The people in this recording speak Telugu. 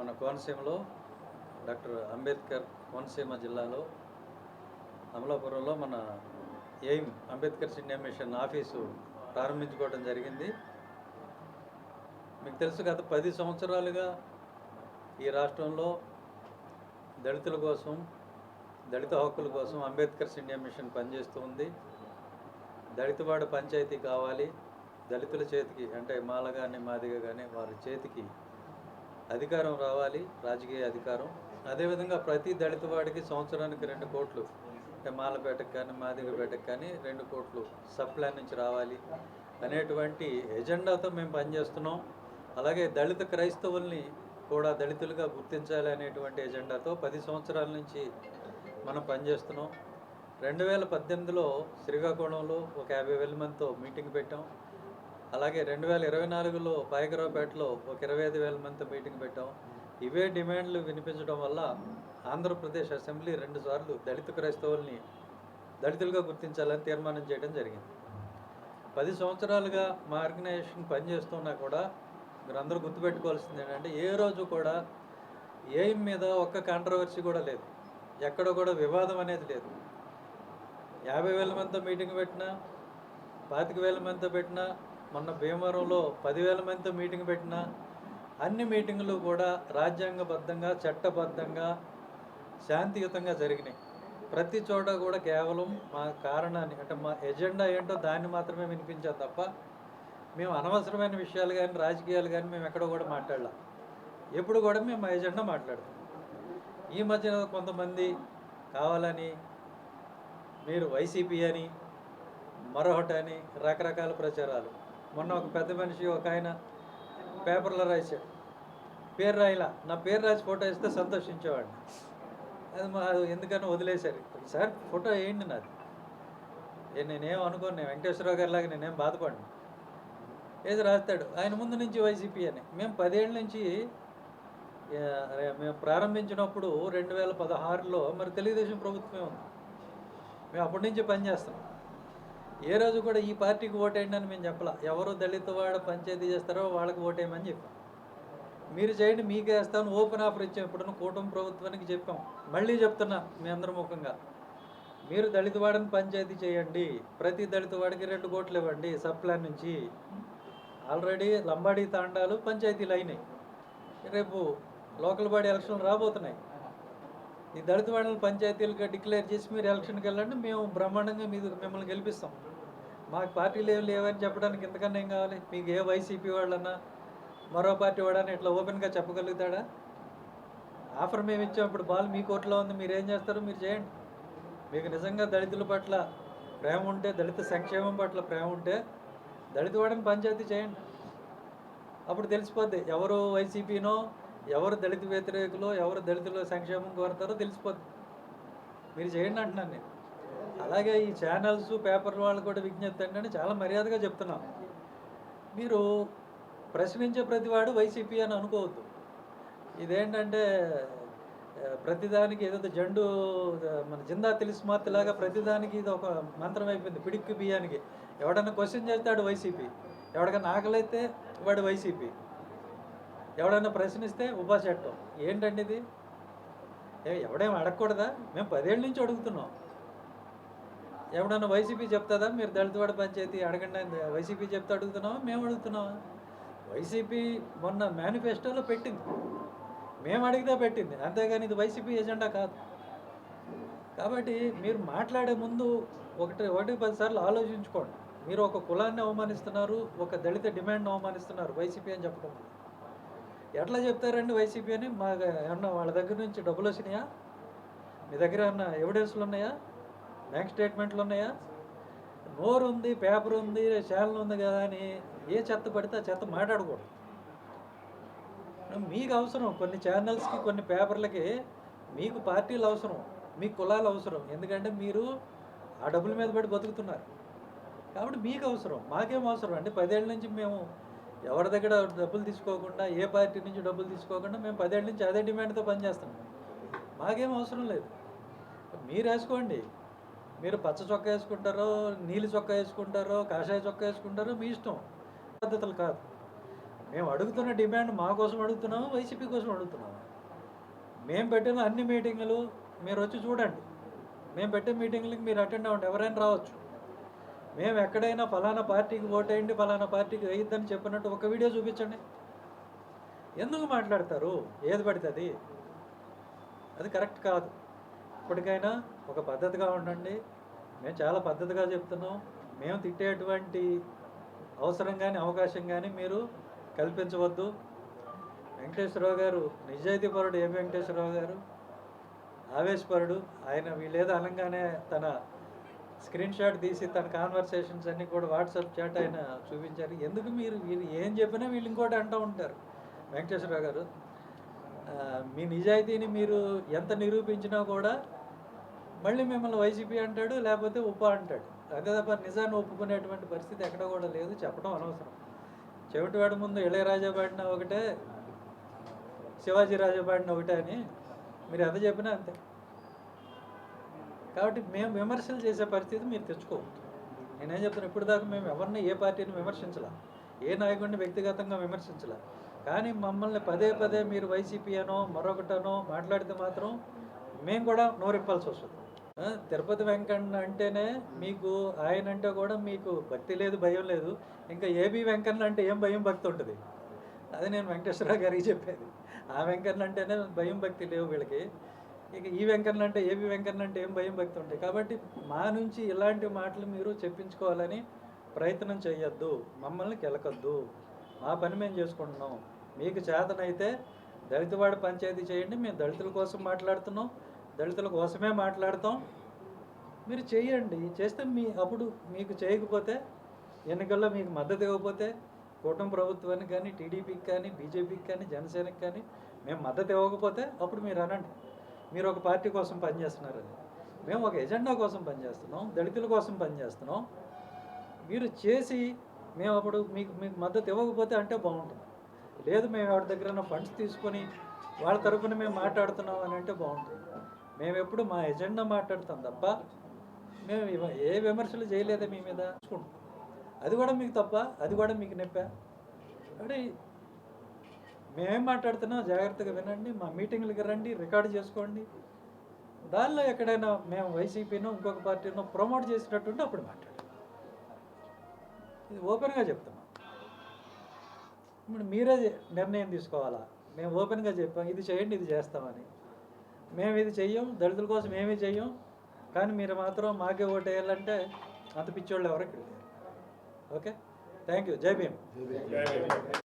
మన కోనసీమలో డాక్టర్ అంబేద్కర్ కోనసీమ జిల్లాలో అమలాపురంలో మన aim Ambedkar India mission office ప్రారంభించుకోవడం జరిగింది. మీకు తెలుసు, గత 10 సంవత్సరాలుగా ఈ రాష్ట్రంలో దళితుల కోసం, దళిత హక్కుల కోసం అంబేద్కర్ ఇండియా మిషన్ పనిచేస్తూ ఉంది. దళితవాడ పంచాయతీ కావాలి, దళితుల చేతికి అంటే మాల కానీ మాదిగ కానీ వారి చేతికి అధికారం రావాలి, రాజకీయ అధికారం. అదేవిధంగా ప్రతి దళితవాడికి సంవత్సరానికి 2 కోట్లు, అంటే మాలపేటకు కానీ మాదిగపేటకు కానీ 2 కోట్లు సప్లాన్ నుంచి రావాలి అనేటువంటి ఎజెండాతో మేము పనిచేస్తున్నాం. అలాగే దళిత క్రైస్తవుల్ని కూడా దళితులుగా గుర్తించాలి అనేటువంటి ఎజెండాతో 10 సంవత్సరాల నుంచి మనం పనిచేస్తున్నాం. 2018లో శ్రీకాకుళంలో ఒక 50,000 మందితో మీటింగ్ పెట్టాం. అలాగే 2024లో పాయకరావుపేటలో ఒక 25,000 మందితో మీటింగ్ పెట్టాం. ఇవే డిమాండ్లు వినిపించడం వల్ల ఆంధ్రప్రదేశ్ అసెంబ్లీ 2 సార్లు దళిత క్రైస్తవుల్ని దళితులుగా గుర్తించాలని తీర్మానం చేయడం జరిగింది. 10 సంవత్సరాలుగా మా ఆర్గనైజేషన్ పనిచేస్తున్నా కూడా మీరు అందరూ గుర్తుపెట్టుకోవాల్సింది ఏంటంటే, ఏ రోజు కూడా ఏం మీద ఒక్క కాంట్రవర్సీ కూడా లేదు, ఎక్కడ కూడా వివాదం అనేది లేదు. 50,000 మందితో మీటింగ్ పెట్టినా, 25,000 మందితో పెట్టినా, మొన్న భీమవరంలో 10,000 మందితో మీటింగ్ పెట్టినా, అన్ని మీటింగులు కూడా రాజ్యాంగబద్ధంగా, చట్టబద్ధంగా, శాంతియుతంగా జరిగినాయి. ప్రతి చోట కూడా కేవలం మా కారణాన్ని, అంటే మా ఎజెండా ఏంటో దాన్ని మాత్రమే వినిపించాం తప్ప మేము అనవసరమైన విషయాలు కానీ, రాజకీయాలు కానీ మేము ఎక్కడో కూడా మాట్లాడలేం. ఎప్పుడు కూడా మేము మా ఎజెండా మాట్లాడతాం. ఈ మధ్యన కొంతమంది కావాలని మీరు వైసీపీ అని, మరొకటి అని రకరకాల ప్రచారాలు. మొన్న ఒక పెద్ద మనిషి, ఒక ఆయన పేపర్లో రాశాడు, పేరు రాయిలా, నా పేరు రాసి ఫోటో ఇస్తే సంతోషించేవాడిని. అది ఎందుకని వదిలేశారు. ఈసారి ఫోటో వేయండి నాది, నేనేం అనుకోను, నేను వెంకటేశ్వరరావు గారి లాగా నేనేం బాధపడిను. ఏది రాస్తాడు ఆయన ముందు నుంచి వైసీపీ అని. మేము 10 ఏళ్ళ నుంచి మేము ప్రారంభించినప్పుడు 2016లో మరి తెలుగుదేశం ప్రభుత్వమే ఉంది. మేము అప్పటి నుంచి పనిచేస్తాం. ఏ రోజు కూడా ఈ పార్టీకి ఓటేయండి అని మేము చెప్పలా. ఎవరు దళితవాడ పంచాయతీ చేస్తారో వాళ్ళకి ఓటేయమని చెప్పాం. మీరు చేయండి, మీకే వేస్తాను ఓపెన్ ఆఫర్ ఇచ్చాం. ఇప్పుడున్న కూటమి ప్రభుత్వానికి చెప్పాం, మళ్ళీ చెప్తున్నా మీ అందరి ముఖంగా, మీరు దళితవాడని పంచాయతీ చేయండి, ప్రతి దళితవాడికి 2 కోట్లు ఇవ్వండి సప్లాన్ నుంచి. ఆల్రెడీ లంబాడీ తాండాలు పంచాయతీలు అయినాయి, రేపు లోకల్ బాడీ ఎలక్షన్లు రాబోతున్నాయి. ఈ దళితవాడల పంచాయతీలుగా డిక్లేర్ చేసి మీరు ఎలక్షన్కి వెళ్ళండి, మేము బ్రహ్మాండంగా మిమ్మల్ని గెలిపిస్తాం. మాకు పార్టీలు ఏమి లేవని చెప్పడానికి ఇంతకన్నా ఏం కావాలి? మీకు ఏ వైసీపీ వాళ్ళన్నా మరో పార్టీ వాడని ఇట్లా ఓపెన్గా చెప్పగలుగుతాడా? ఆఫర్ మేము ఇచ్చాం, ఇప్పుడు బాల్ మీ కోర్టులో ఉంది, మీరు ఏం చేస్తారో మీరు చేయండి. మీకు నిజంగా దళితుల పట్ల ప్రేమ ఉంటే, దళిత సంక్షేమం పట్ల ప్రేమ ఉంటే దళితవాడని పంచాయతీ చేయండి. అప్పుడు తెలిసిపోద్ది ఎవరు వైసీపీనో, ఎవరు దళిత వ్యతిరేకులో, ఎవరు దళితుల సంక్షేమం కోరుతారో తెలిసిపోద్ది. మీరు చేయండి అంటున్నాను నేను. అలాగే ఈ ఛానల్స్, పేపర్ వాళ్ళు కూడా విజ్ఞప్తి ఏంటంటే, చాలా మర్యాదగా చెప్తున్నాం, మీరు ప్రశ్నించే ప్రతివాడు వైసీపీ అని అనుకోవద్దు. ఇదేంటంటే ప్రతిదానికి ఏదో జండు మన జిందా తెలిసిమాత్ లాగా ప్రతిదానికి ఇది ఒక మంత్రం అయిపోయింది. పిడిక్కు బియ్యానికి ఎవడన్నా క్వశ్చన్ చేస్తాడు వైసీపీ, ఎవడికన్నా ఆకలైతే వాడు వైసీపీ, ఎవడన్నా ప్రశ్నిస్తే ఉపా చట్టం. ఏంటండి ఇది? ఎవడేం అడగకూడదా? మేము 10 ఏళ్ళ నుంచి అడుగుతున్నాం. ఎవడన్నా వైసీపీ చెప్తుందా మీరు దళితవాడ పంచాయతీ అడగండి అని వైసీపీ చెప్తే అడుగుతున్నామా? మేము అడుగుతున్నామా? వైసీపీ మొన్న మేనిఫెస్టోలో పెట్టింది, మేము అడిగితే పెట్టింది, అంతేగాని ఇది వైసీపీ ఎజెండా కాదు. కాబట్టి మీరు మాట్లాడే ముందు ఒకటి 10 సార్లు ఆలోచించుకోండి. మీరు ఒక కులాన్ని అవమానిస్తున్నారు, ఒక దళిత డిమాండ్ని అవమానిస్తున్నారు వైసీపీ అని చెప్పడం. ఎట్లా చెప్తారండి వైసీపీ అని? మాకు ఏమన్నా వాళ్ళ దగ్గర నుంచి డబ్బులు వచ్చినాయా? మీ దగ్గర ఏమన్నా ఎవిడెన్స్లు ఉన్నాయా? బ్యాంక్ స్టేట్మెంట్లు ఉన్నాయా? నోరు ఉంది, పేపర్ ఉంది, ఛానల్ ఉంది కదా అని ఏ చెత్త పడితే ఆ చెత్త మాట్లాడకూడదు. మీకు అవసరం కొన్ని ఛానల్స్కి, కొన్ని పేపర్లకి, మీకు పార్టీలు అవసరం, మీకు కులాలు అవసరం. ఎందుకంటే మీరు ఆ డబ్బుల మీద పడి బతుకుతున్నారు కాబట్టి మీకు అవసరం. మాకేం అవసరం అండి? 10 ఏళ్ళ నుంచి మేము ఎవరి దగ్గర డబ్బులు తీసుకోకుండా, ఏ పార్టీ నుంచి డబ్బులు తీసుకోకుండా మేము 10 ఏళ్ళ నుంచి అదే డిమాండ్తో పనిచేస్తున్నాం. మాకేం అవసరం లేదు. మీరు వేసుకోండి, మీరు పచ్చ చొక్కా వేసుకుంటారో, నీలి చొక్కా వేసుకుంటారో, కాషాయ చొక్కా వేసుకుంటారో మీ ఇష్టం. పద్ధతులు కాదు. మేము అడుగుతున్న డిమాండ్ మా కోసం అడుగుతున్నాము, వైసీపీ కోసం అడుగుతున్నాము. మేము పెట్టిన అన్ని మీటింగులు మీరు వచ్చి చూడండి. మేము పెట్టే మీటింగులకి మీరు అటెండ్ అవ్వండి, ఎవరైనా రావచ్చు. మేము ఎక్కడైనా ఫలానా పార్టీకి ఓటేయండి, ఫలానా పార్టీకి వేయొద్దని చెప్పినట్టు ఒక వీడియో చూపించండి. ఎందుకు మాట్లాడతారు ఏది పడితే అది కరెక్ట్ కాదు. ఇప్పటికైనా ఒక పద్ధతిగా ఉండండి. మేము చాలా పద్ధతిగా చెప్తున్నాం. మేము తిట్టేటువంటి అవసరం కానీ అవకాశం కానీ మీరు కల్పించవద్దు. వెంకటేశ్వరరావు గారు నిజాయితీపరుడు, ఏం వెంకటేశ్వరరావు గారు ఆవేశపరుడు. ఆయన వీళ్ళేదో అనగానే తన స్క్రీన్ షాట్ తీసి తన కాన్వర్సేషన్స్ అన్నీ కూడా వాట్సాప్ చాట్ ఆయన చూపించారు. ఎందుకు మీరు వీళ్ళు ఏం చెప్పినా వీళ్ళు ఇంకోటి అంటూ ఉంటారు. వెంకటేశ్వరరావు గారు, మీ నిజాయితీని మీరు ఎంత నిరూపించినా కూడా మళ్ళీ మిమ్మల్ని వైసీపీ అంటాడు, లేకపోతే ఉప అంటాడు. అదే తప్ప నిజాన్ని ఒప్పుకునేటువంటి పరిస్థితి ఎక్కడ కూడా లేదు. చెప్పడం అనవసరం. చెవిటివాడి ముందు ఇళయరాజా పాడిన ఒకటే, శివాజీ రాజా పాడిన ఒకటే అని మీరు ఎంత చెప్పినా అంతే. కాబట్టి మేము విమర్శలు చేసే పరిస్థితి మీరు తెచ్చుకోవద్దు. నేనేం చెప్తాను, ఇప్పుడు దాకా మేము ఎవరిని ఏ పార్టీని విమర్శించలా, ఏ నాయకుడిని వ్యక్తిగతంగా విమర్శించలా. కానీ మమ్మల్ని పదే పదే మీరు వైసీపీ అనో మరొకటనో మాట్లాడితే మాత్రం మేము కూడా నోరిప్పాల్సి వస్తుంది. తిరుపతి వెంకన్న అంటేనే మీకు, ఆయన అంటే కూడా మీకు భక్తి లేదు, భయం లేదు. ఇంకా ఏబి వెంకన్న అంటే ఏం భయం భక్తి ఉంటుంది? అది నేను వెంకటేశ్వరరావు గారికి చెప్పేది. ఆ వెంకన్న అంటేనే భయం భక్తి లేవు వీళ్ళకి. ఇక ఈ వెంకన్న అంటే, ఏబి వెంకన్న అంటే ఏం భయం భక్తి ఉంటాయి. కాబట్టి మా నుంచి ఇలాంటి మాటలు మీరు చెప్పించుకోవాలని ప్రయత్నం చేయొద్దు, మమ్మల్ని కెలకద్దు. మా పని మేము చేసుకుంటున్నాం. మీకు చేతనైతే దళితవాడ పంచాయతీ చేయండి. మేము దళితుల కోసం మాట్లాడుతున్నాం, దళితుల కోసమే మాట్లాడతాం. మీరు చేయండి. చేస్తే అప్పుడు మీకు చేయకపోతే, ఎన్నికల్లో మీకు మద్దతు ఇవ్వకపోతే, కూటమి ప్రభుత్వానికి కానీ, టీడీపీకి కానీ, బీజేపీకి కానీ, జనసేనకి కానీ మేము మద్దతు ఇవ్వకపోతే అప్పుడు మీరు అనండి, మీరు ఒక పార్టీ కోసం పనిచేస్తున్నారని. మేము ఒక ఎజెండా కోసం పనిచేస్తున్నాం, దళితుల కోసం పనిచేస్తున్నాం. మీరు చేసి మేము అప్పుడు మీకు మద్దతు ఇవ్వకపోతే అంటే బాగుంటుంది. లేదు మేము ఎవరి దగ్గర ఫండ్స్ తీసుకొని వాళ్ళ తరఫున మేము మాట్లాడుతున్నాం అని అంటే బాగుంటుంది. మేము ఎప్పుడు మా ఎజెండా మాట్లాడతాం తప్ప మేము ఏ విమర్శలు చేయలేదే మీ మీద. అది కూడా మీకు తప్ప, అది కూడా మీకు నొప్పా. అంటే మేమేం మాట్లాడుతున్నాం జాగ్రత్తగా వినండి. మా మీటింగ్లకి రండి, రికార్డు చేసుకోండి. దానిలో ఎక్కడైనా మేము వైసీపీనో ఇంకొక పార్టీనో ప్రమోట్ చేసినట్టుంటే అప్పుడు మాట్లాడండి. ఇది ఓపెన్గా చెప్తున్నాం. ఇప్పుడు మీరే నిర్ణయం తీసుకోవాలా. మేము ఓపెన్గా చెప్పాం, ఇది చేయండి, ఇది చేస్తామని. మేము ఇది చెయ్యం, దళితుల కోసం ఏమీ చెయ్యం. కానీ మీరు మాత్రం మాకే ఓటు వేయాలంటే అంత పిచ్చోళ్ళు ఎవరికి లేరు. Okay, thank you. జై భీమ్.